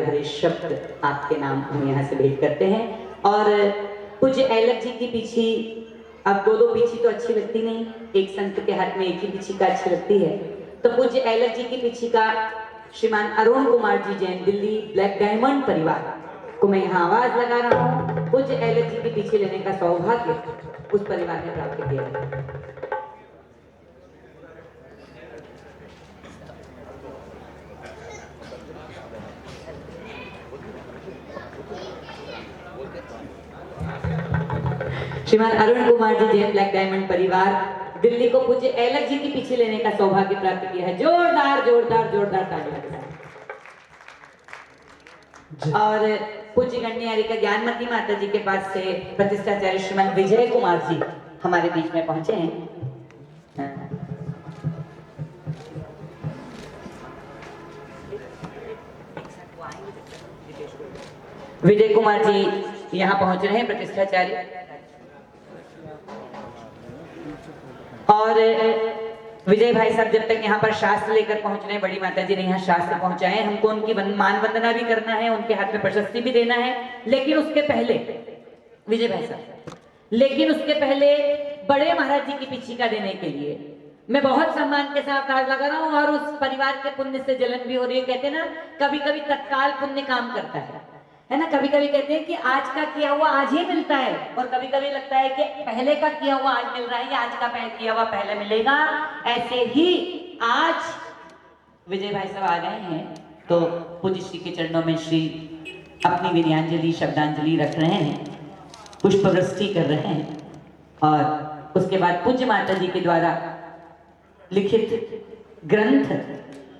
भरे शब्द आपके नाम हम यहाँ से भेंट करते हैं। और पूज्य ऐलक जी की पीछी, अब दो पीछी तो अच्छी लगती नहीं, एक संत के हाथ में एक ही पीछी का अच्छी लगती है। तो पूज्य ऐलक जी की पीछी का श्रीमान अरुण कुमार जी जैन, दिल्ली ब्लैक डायमंड परिवार को मैं यहाँ आवाज लगा रहा हूँ। पूज्य ऐलक जी के पीछे लेने का सौभाग्य उस परिवार ने प्राप्त किया। श्रीमान अरुण कुमार जी जैन, ब्लैक डायमंड परिवार, दिल्ली को पूज्य ऐलक जी के पीछे लेने का सौभाग्य प्राप्त किया है। जोरदार जोरदार जोरदार तालियां के साथ। और पूज्य गण्ययारिका ज्ञानमती माता जी के पास से प्रतिष्ठाचार्य श्रीमान विजय कुमार जी हमारे बीच में पहुंचे हैं। विजय कुमार जी यहाँ पहुंच रहे हैं, प्रतिष्ठाचार्य। और विजय भाई साहब जब तक यहाँ पर शास्त्र लेकर पहुंच रहे हैं, बड़ी माता जी ने यहाँ शास्त्र पहुंचाए, हमको उनकी मान वंदना भी करना है, उनके हाथ में प्रशस्ति भी देना है। लेकिन उसके पहले विजय भाई साहब, लेकिन उसके पहले बड़े महाराज जी की पिछिका देने के लिए मैं बहुत सम्मान के साथ हाथ लगा रहा हूँ। और उस परिवार के पुण्य से जलन भी हो रही है। कहते हैं ना, कभी कभी तत्काल पुण्य काम करता है ना। कभी कभी कहते हैं कि आज का किया हुआ आज ही मिलता है, और कभी कभी लगता है कि पहले का किया हुआ आज मिल रहा है, या आज का किया हुआ पहले मिलेगा। ऐसे ही आज विजय भाई साहब आ गए हैं, तो पूज्य श्री के चरणों में श्री अपनी विनयांजलि शब्दांजलि रख रहे हैं, पुष्प वृष्टि कर रहे हैं। और उसके बाद पूज्य माता जी के द्वारा लिखित ग्रंथ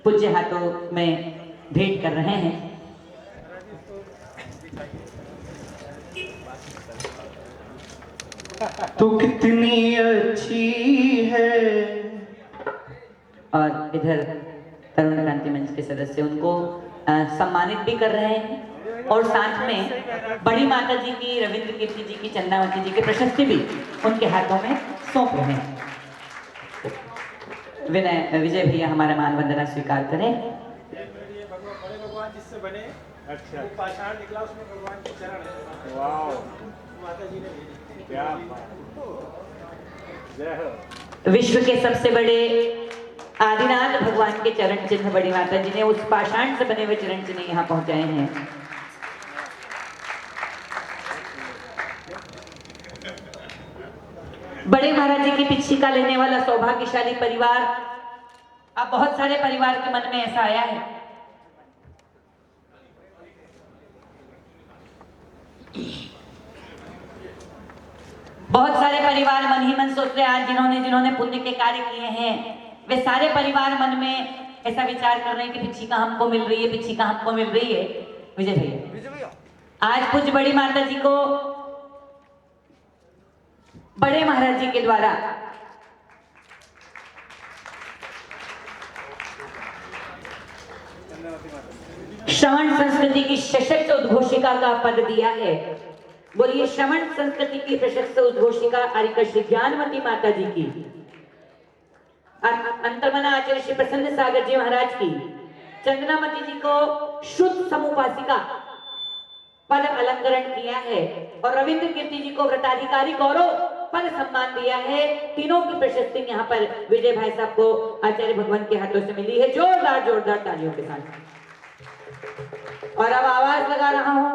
पूज्य हाथों में भेंट कर रहे हैं। तो कितनी अच्छी है। और इधर तरुण क्रांति मंच के सदस्य उनको सम्मानित भी कर रहे हैं, और साथ में बड़ी माता जी की, रविंद्र कीर्ति जी की, चंदावती जी की प्रशस्ति भी उनके हाथों में सौंप रहे हैं। विजय भैया हमारा मान वंदना स्वीकार करें। भगवान जिससे बने, अच्छा, पाषाण निकला, उसमें भगवान के चरण है। वाह, माता जी ने क्या विश्व के सबसे बड़े आदिनाथ भगवान के चरण चिन्ह बड़ी माता जी ने उस पाषाण से बने हुए चरण चिन्ह यहाँ पहुंचाए हैं। बड़े महाराज जी की पिछिका लेने वाला सौभाग्यशाली परिवार, अब बहुत सारे परिवार के मन में ऐसा आया है बहुत सारे परिवार मन ही मन सोच रहे आज जिन्होंने पुण्य के कार्य किए हैं, वे सारे परिवार मन में ऐसा विचार कर रहे हैं कि पिछिका हमको मिल रही है, पिछिका हमको मिल रही है। विजय भैया, आज पूज्य बड़ी माता जी को बड़े महाराज जी के द्वारा श्रवण संस्कृति की सशक्त उद्घोषिका का पद दिया है। बोलिए श्रवण संस्कृति की प्रशस्त उद्घोषिका आर्य श्री ज्ञानमती माता जी की, अंतर्मना आचार्य श्री प्रसन्न सागर जी महाराज की, चंद्रमती जी को शुद्ध समुपासिका पद अलंकरण किया है, और रविंद्र कीर्ति जी को व्रताधिकारी गौरव पद सम्मान दिया है। तीनों की प्रशस्ति यहाँ पर विजय भाई साहब को आचार्य भगवान के हाथों से मिली है। जोरदार जोरदार तालियों के साथ। और अब आवाज लगा रहा हूँ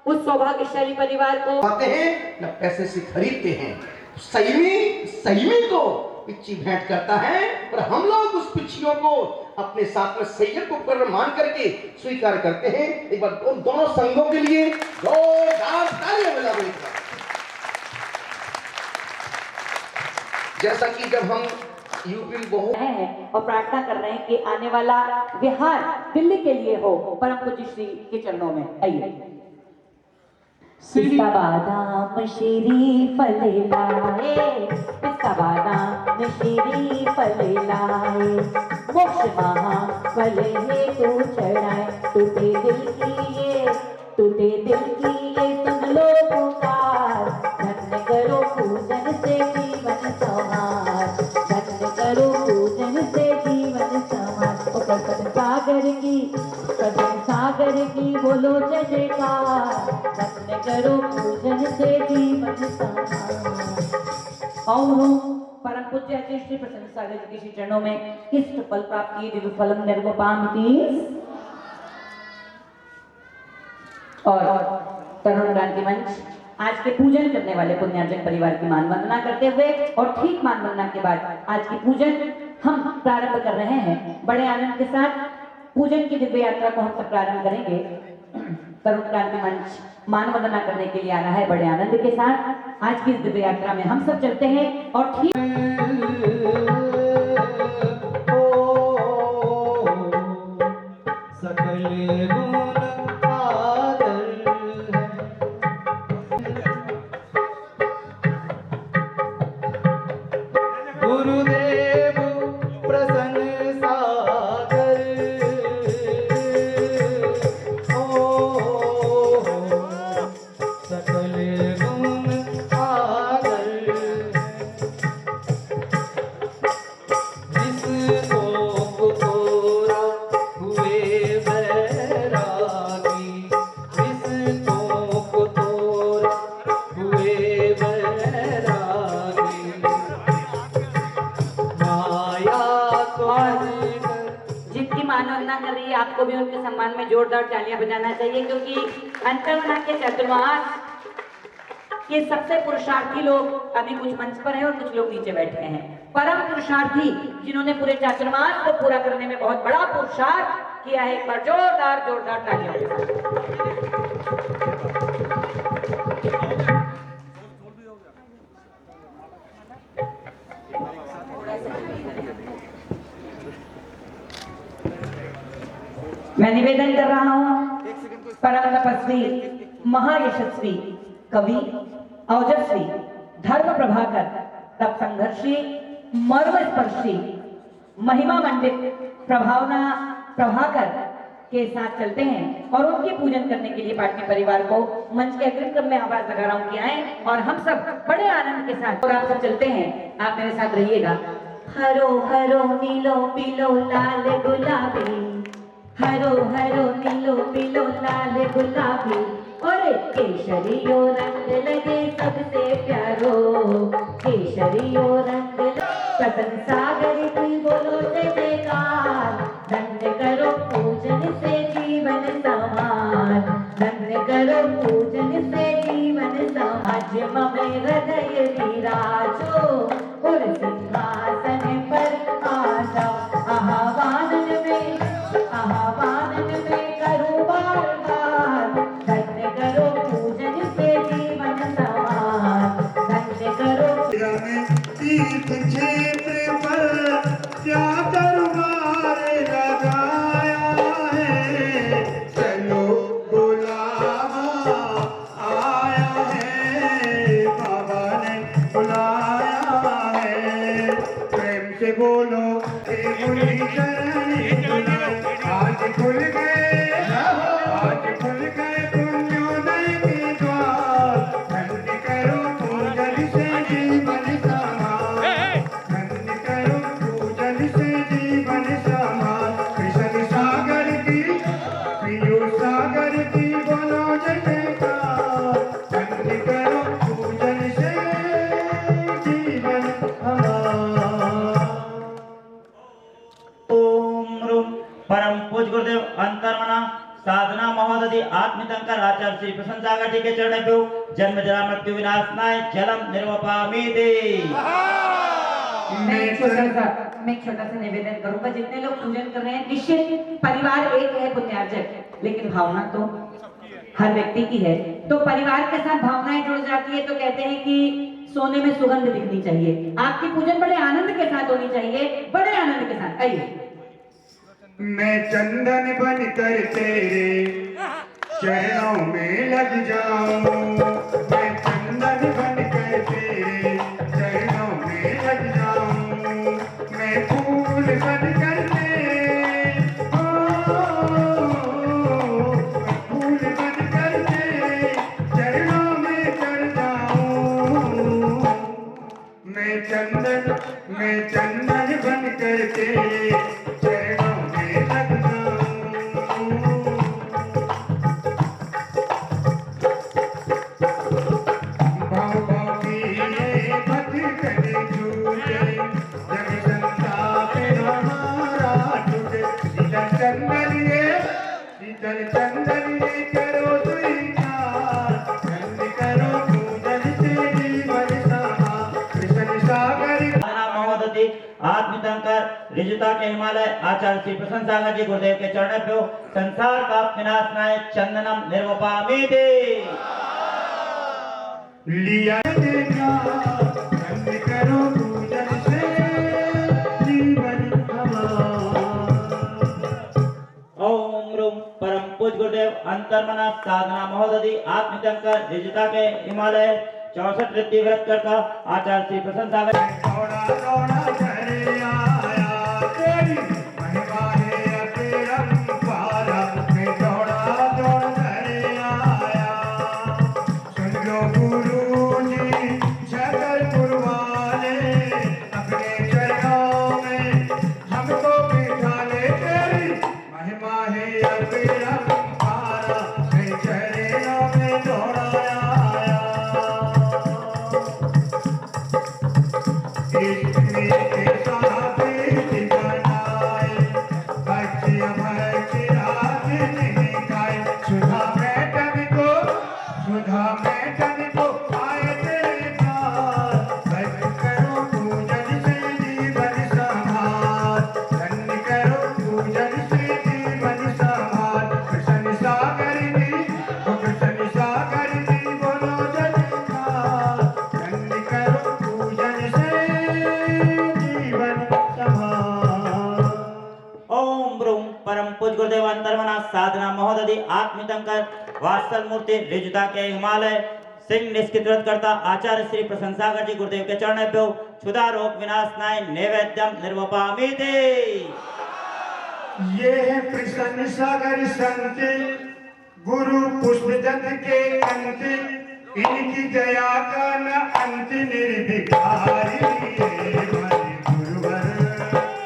उस सौभाग्यशाली परिवार को। आते हैं न पैसे से खरीदते हैं, सही को पिच्ची भेंट करता है, और हम लोग उस पिच्चियों को अपने साथ में सैयद को कर मान करके स्वीकार करते हैं। एक बार उन दोनों संघों के लिए जोरदार तालियां बजाइए। जैसा कि जब हम यूपी बहुत हैं और प्रार्थना कर रहे हैं कि आने वाला विहार दिल्ली के लिए हो, परम पूज्य श्री के चरणों में आइए। पिस्ता बादाम शीरी फल लाए, पिस्ता बादाम शीरी फल लाए, मोक्ष महाफल है तो चढ़ाए, टूटे दिल की ये सुन लो पुकार, धन्य करो पूजन से जीवन संहार, धन्य करो पूजन से जीवन संहार। सागर की वो बोलो जय जयकार, धन्य करो पूजन से जीवन समार। और परम पूज्य आचार्य श्री प्रसन्न सागर जी के श्री चरणों में इष्ट फल प्राप्त किए दिव्य फलम निर्वपामिति। और तरुण क्रांति मंच आज के पूजन करने वाले पुण्यार्जन परिवार की मान वंदना करते हुए और ठीक मान वंदना के बाद आज की पूजन हम प्रारंभ कर रहे हैं। बड़े आनंद के साथ पूजन की दिव्य यात्रा को हम सब प्रारंभ करेंगे। तरुण क्रांति मंच मान वंदना करने के लिए आ रहा है बड़े आनंद के साथ। आज की इस दिव्य यात्रा में हम सब चलते हैं और ठीक गुरुदेव प्रसन्न सागर सकल गुण आदर जिसको तोरा हुए बैरागी, जिसको तोरा हुए बैरागी, जिनकी मान वंदना कर रही है आपको भी उनके सम्मान में जोरदार तालियां बजाना चाहिए, क्योंकि अंतर्वना के चातुर्मास के सबसे पुरुषार्थी लोग अभी कुछ मंच पर हैं और कुछ लोग नीचे बैठे हैं। परम पुरुषार्थी जिन्होंने पूरे चातुर्मास को पूरा करने में बहुत बड़ा पुरुषार्थ किया है, एक बार जोरदार जोरदार तालियां के साथ। मैं निवेदन कर रहा हूं परम तपस्वी महायशस्वी कवि औजस्वी धर्म प्रभाकर तप संघर्षी मर्म स्पर्शी महिमा मंडित प्रभावना प्रभाकर के साथ चलते हैं और उनके पूजन करने के लिए पार्टी परिवार को मंच के अग्रिम क्रम में आवाज लगा रहा हूं कि आए और हम सब बड़े आनंद के साथ और आप सब चलते हैं। आप मेरे साथ रहिएगा। हरो हरो नीलो पीलो लाल गुलाबी, हरो हरो नीलो पीलो लाल गुलाबी, और केशरियो रंग लगे सबसे प्यारो, केशरियो रंग प्रसन्न सागर की बोलो जय जयकार, धन्य करो पूजन से जीवन समार, धन्य करो पूजन से जीवन समाज ममे हृदय विराजो, और सिंहासन पर आ जाओ, आह्वान में करो बार बार, धन्य करो पूजन से जीवन समार, धन्य करो तीर्थ क्षेत्र पर क्या दरबार लगाया है, चलो बुलावा आया है, बाबा ने बुलाया है। प्रेम से बोलो मुनि आज खुल गए, आज खुल गए पुण्योदय के द्वार, धन्य करो पूजन से जीवन समार, धन्य करो पूजन से जीवन समार। कृष्ण सागर की प्रियो सागर की बोलो जय जयकार, धन्य करो पूजन से जीवन हमार। ओम रूम परम पूज गुरुदेव अंतर्मना साधना महोदधि आत्मितंकर आचार्य श्री प्रसन्न सागर जी के चरणेभ्यो जन्म जरा मृत्यु विनाशनाय जलम निर्वपामीति। मैं एक छोटा सा निवेदन करूंगा। जितने लोग पूजन कर रहे हैं, निश्चित परिवार एक है पुण्यार्जक, लेकिन भावना तो हर व्यक्ति की है। तो परिवार के साथ भावनाएं जुड़ जाती है तो कहते हैं कि सोने में सुगंध दिखनी चाहिए। आपकी पूजन बड़े आनंद के साथ होनी चाहिए, बड़े आनंद के साथ। आइए। मैं चंदन बनकर तेरे चरणों में लग जाऊं, मैं चंदन बनकर तेरे चरणों में लग जाऊं, मैं फूल बनकर तेरे फूल बनकर तेरे चरणों में चढ़ जाऊं, मैं चंदन बनकर तेरे चरणों में लग जाऊं। चंदन ये करो स्वीकार, धन्य करो पूजन से जीवन समा, कृष्ण सागर साधना महोदधि आत्मतंकर ऋजुता के हिमालय आचार्य श्री प्रसन्न सागर जी गुरुदेव के चरण पे संसार का विनाशनाय चंदनम निर्वपामि ते। लिया देखा, धन्य करो पूजन से जीवन हमारा। ओम रूम परम पूज गुरुदेव अंतर्मना साधना महोदधि आत्मतंकर ऋजुता के हिमालय 64 रिद्धि व्रत करता आचार्य श्री प्रसन्न सागर दौड़ा दौड़ा घरे आया, तेरी महिमा है अपरंपारा। मैं दौड़ा दौड़ घरे आया, सुन लो गुरु जी जगतपुर वाले, अपने चरणों में हमको बिठा ले। तेरी महिमा है अपरंपारा, मैं चरणों में दौड़ा आया। गुरुदेव अंतर्मना साधना महोदधि आत्मितंकर वात्सल मूर्ति ऋजुता के हिमालय सिंह निष्कृत व्रत करता आचार्य श्री प्रसन्न सागर जी गुरुदेव के चरण पे क्षुधा रोग विनाशनाय नैवेद्यम निर्वपामि ते। ये है प्रसन्न सागर संत गुरु पुष्पदत्त के अंत, इनकी दया का न अंत निर्भिकारी।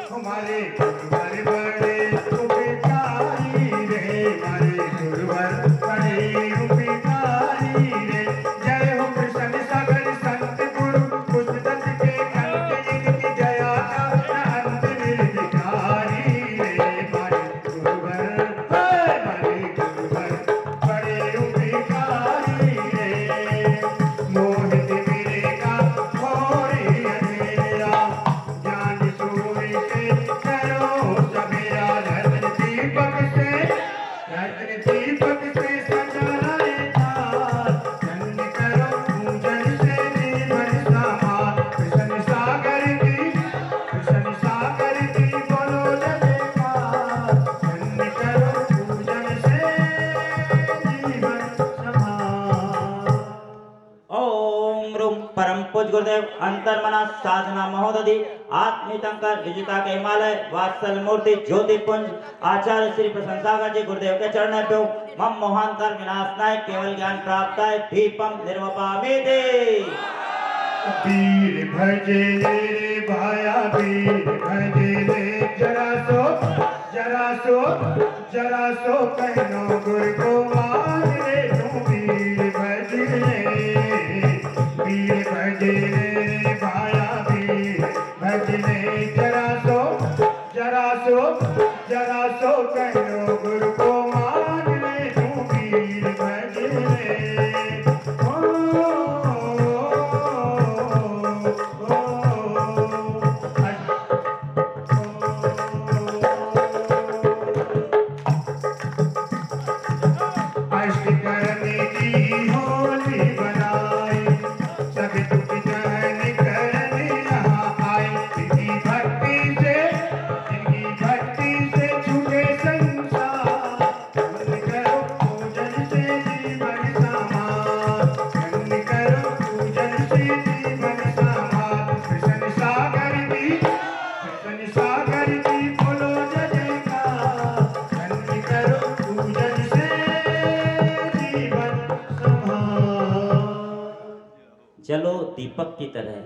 हमारे गुरुवर बड़े उपकारी रे, हमारे गुरुवर बड़े उपकारी रे। जय हो प्रसन्न सागर संत गुरु पुष्पदत्त के अंत, इनकी दया का न अंत निर्भिकारी रे। हमारे गुरुवर बड़े उपकारी रे। मोहित मिलेगा घोरी अंधेरा, ज्ञान सूर्य से करो सवेरा। रत्न दीपक से सजाना है थाल, धन्य करो पूजन से जीवन समा। कृष्ण सागर की बोलो जयकार, धन्य करो पूजन से जीवन समा। ओम रूम परम पूज गुरुदेव अंतर्मना साधना महोदधि आत्मितंकर ऋजुता के हिमालय वात्सल मूर्ति ज्योति पुंज आचार्य श्री प्रसन्न सागर जी गुरुदेव के चरण पे मम मोहांतर विनाशनाय केवल ज्ञान प्राप्ताय दीपम निर्वपामि ते। वीर भजे रे भाया, वीर भजे रे। जरा सो कहनो गुरु को मान ले तू। वीर भजे रे भाया, वीर भजे रे। जरा सो कहनो गुरु को मान ले तू। वीर भजे रे। अष्ट करने की होली बनाई, सब दुख दहन करने यहाँ आए। इनकी भक्ति से छूटे संसार, धन्य करो पूजन से जीवन समा। धन्य करो पूजन से जीवन समा। कृष्ण सागर की बोलो जयकार, धन्य करो पूजन से जीवन समा। चलो दीपक की तरह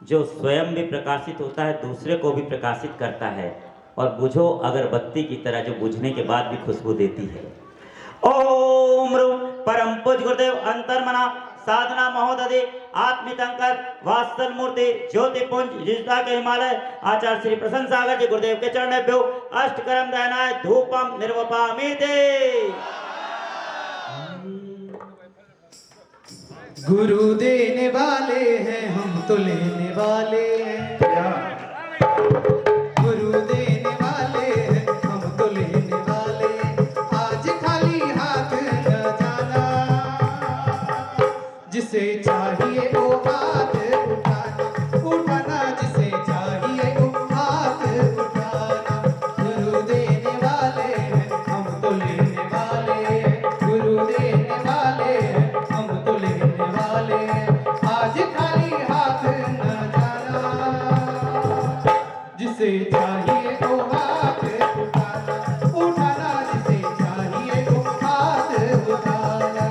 जो स्वयं भी प्रकाशित होता है दूसरे को भी प्रकाशित करता है, और बुझो अगरबत्ती की तरह जो बुझने के बाद भी खुशबू देती है। ओम रूम परम पूज गुरुदेव अंतर्मना साधना महोदधि आत्मितंकर वात्सल मूर्ति ज्योति पुंज ऋजुता के हिमालय आचार्य श्री प्रसन्न सागर जी गुरुदेव के चरण पे अष्टकर्म दहनाय धूपम निर्वपामि ते। गुरु देने वाले हैं, हम तो लेने वाले हैं। गुरु देने वाले हैं, हम तो लेने वाले हैं। आज खाली हाथ न जाना, जिसे चाहिए वो हाथ उठाना, उठाना जिसे चाहिए वो हाथ उठाना। गुरु देने वाले हैं, हम तो लेने वाले हैं। गुरु देने वाले हैं, हम तो लेने वाले हैं। आज खाली हाथ न जाना, जिसे चाहिए वो हाथ उठाना, उठाना जिसे चाहिए वो हाथ उठाना।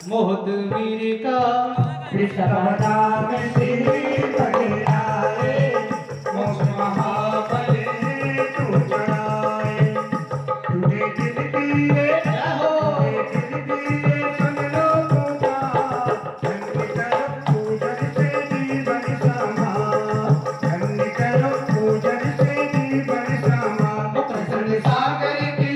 मोहत वीर का विश्वदा में सिर पकड़ाए, मोक्ष महाबल तू चढ़ाए। तुझे दिल दिए, तुझे दिल दिए, सुन लो पुकार। धन्य करो पूजन से जीवन समा, धन्य करो पूजन से जीवन समा। प्रसन्न सागर की,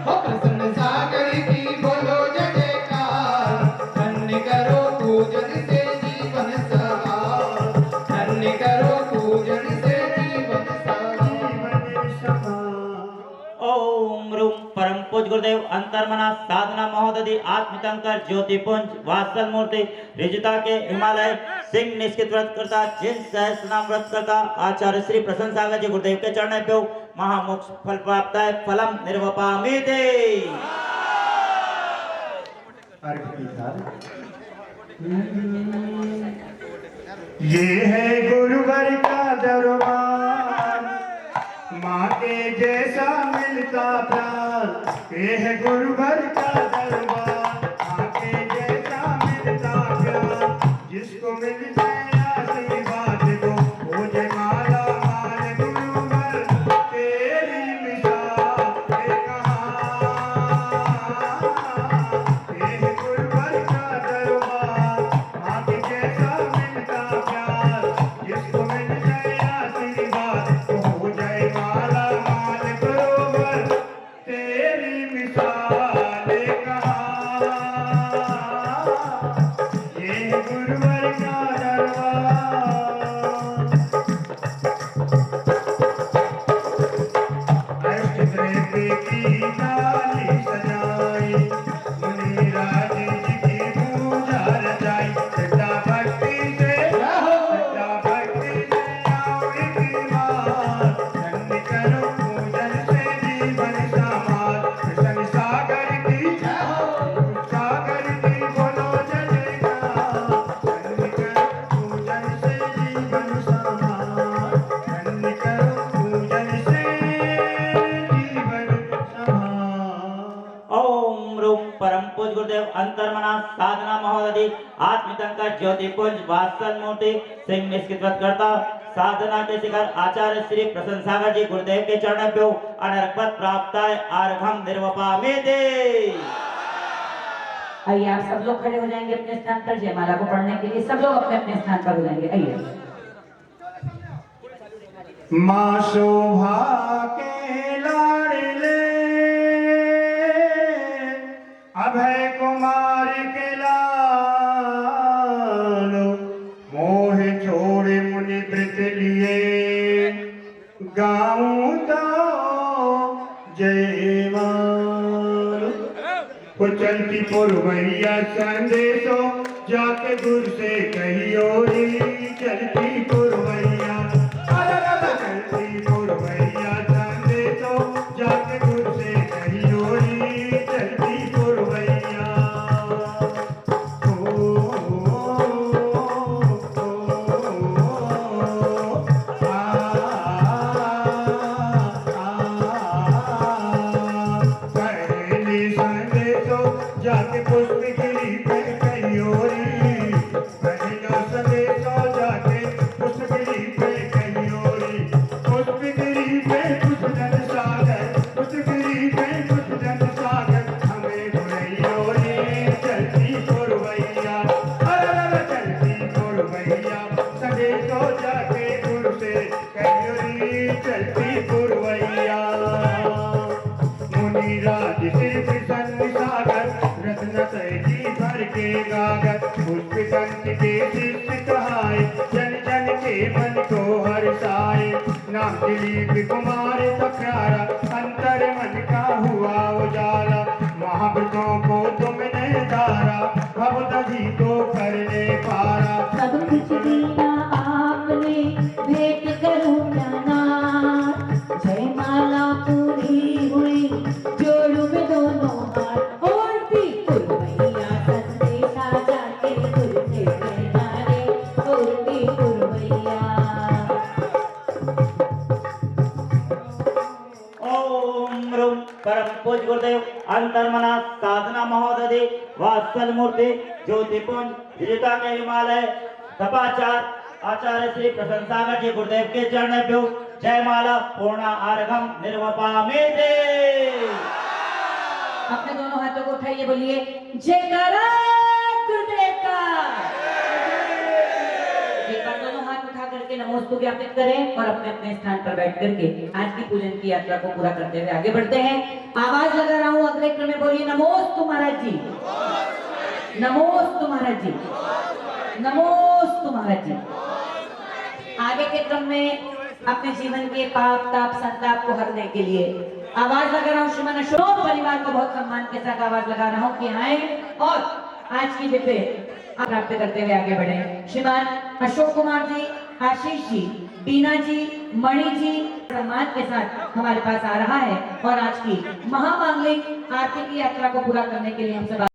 हो प्रसन्न सागर की बोलो जय जयकार। धन्य करो पूजन से जीवन सवार, धन्य करो पूजन से जीवन सवार। जीवन समा। ओम रूम परम पूज गुरुदेव अंतर्मना साधना महोदधि आत्मतंकर ज्योतिपुंज वात्सल मूर्ति रिजिता के हिमालय सिंह निष्कित व्रत करता जिन सहस्र नाम व्रत करता आचार्य श्री प्रसन्न सागर जी गुरुदेव के चरण पे महामोक्ष फल प्राप्त है फलम निर्वपामीते। ये है गुरुवर का दरबार, माँ के जैसा मिलता प्यार। ये है गुरुवर का दरबार, माँ के जैसा मिलता प्यार। जिसको मिल जाए आशीर्वाद दो, हो जाए माला माल गुरुवर तेरी मिसाल है कहाँ। ये है गुरुवर का दरबार, माँ के जैसा मिलता प्यार। जिसको मिल जाए आशीर्वाद तो हो जाए माला माल गुरुवर तेरी मिसाल है कहाँ। ये है गुरुवर का दरबार। अष्टद्रव्य की थाली सजाई, मुनि राज जी की पूजा रचाई। श्रद्धा भक्ति से आओ एक बार, धन्य करो पूजन से जीवन समार। कृष्ण सागर की, सागर की बोलो जय जयकार। धन्य करो पूजन से जीवन समार, धन्य करो पूजन से जीवन समार। ओम रूम परम पूज गुरुदेव अंतर्मना साधना महोदधि आत्मतंकर ज्योतिपुंज वात्सल मूर्ति सिंह निष्कित व्रत करता साधना के शिखर आचार्य श्री प्रसन्न सागर जी गुरुदेव के चरण पे अनर्पत प्राप्त है अर्घम निर्वपामीते। आइए आप सब लोग खड़े हो जाएंगे अपने स्थान पर जयमाला को पढ़ने के लिए। सब लोग अपने अपने स्थान पर हो जाएंगे। आइए। माँ शोभा के लाडले, अभय कुमार के लालो। मोह छोड़े मुनि व्रत लिए, गाऊं तो जय मालो। वो चलती पुरवैया संदेशो, जाके गुरु से कहियो री। चलती पुरवैया, चलती पुरवैया संदेशो, जाके गुरु से कहियो री। चलती पुरवैया। पहली संदेशो, जाके पुष्प गिरी पे कहियो री। पहला संदेशो, जाके पुष्प गिरी पे कहियो री। पुष्प गिरी पे पुष्प जन सागर, पुष्प गिरी पे पुष्प जन सागर। हमें बुलैयो री। चलती पुरवैया, अरे चलती पुरवैया संदेशो, जाके गुरु से कहियो री। चलती पुरवैया। मुनि राज श्री प्रसन्न सागर, रत्न तैजी भर के गागर पुष्प संत के शिष्य कहाए जन जन के मन को हर्षाए नाम दिलीप कुमार तो प्यारा अंतर मन का हुआ उजाला महाव्रतों को तुमने धारा अब दधी तो करने पारा सब कुछ दिया आपने भेंट करूं क्या नाथ जयमाला पूरी हुई जोड़ू में दोनों हाथ और भी पुरवैया संदेशा जाके गुरु से कहना रे और भी पुरवैया ओम रूम परम पूज गुरुदेव अंतर्मना साधना महोदय वात्सल मूर्ति ज्योतिपुंज विजेता के हिमालय तपाचार आचार्य श्री प्रसन्नसागर जी गुरुदेव के चरणभ्यो जय माला पूर्णा आर्घम निर्वपामे दे। अपने दोनों हाथों को उठाइए, बोलिए जयकारा गुरुदेव का। एक बार दोनों हाथ उठा करके नमोस्तु ज्ञापित करें और अपने अपने स्थान पर बैठ करके आज की पूजन की यात्रा को पूरा करते हुए आगे बढ़ते हैं। आवाज लगा रहा हूं अगले क्रम में, बोलिए नमोस्तु महाराज जी, नमोस्तु महाराज जी, नमोस्तु महाराज जी। आगे के क्रम में अपने जीवन के पाप ताप संताप को हरने के लिए आवाज लगा रहा हूँ श्रीमान अशोक परिवार को बहुत सम्मान के साथ आवाज लगा रहा हूँ कि आए और आज की दिव्य प्राप्त करते हुए आगे बढ़े। श्रीमान अशोक कुमार जी, आशीष जी, बीना जी, मणि जी सम्मान के साथ हमारे पास आ रहा है और आज की महामांगलिक आरती की यात्रा को पूरा करने के लिए हमसे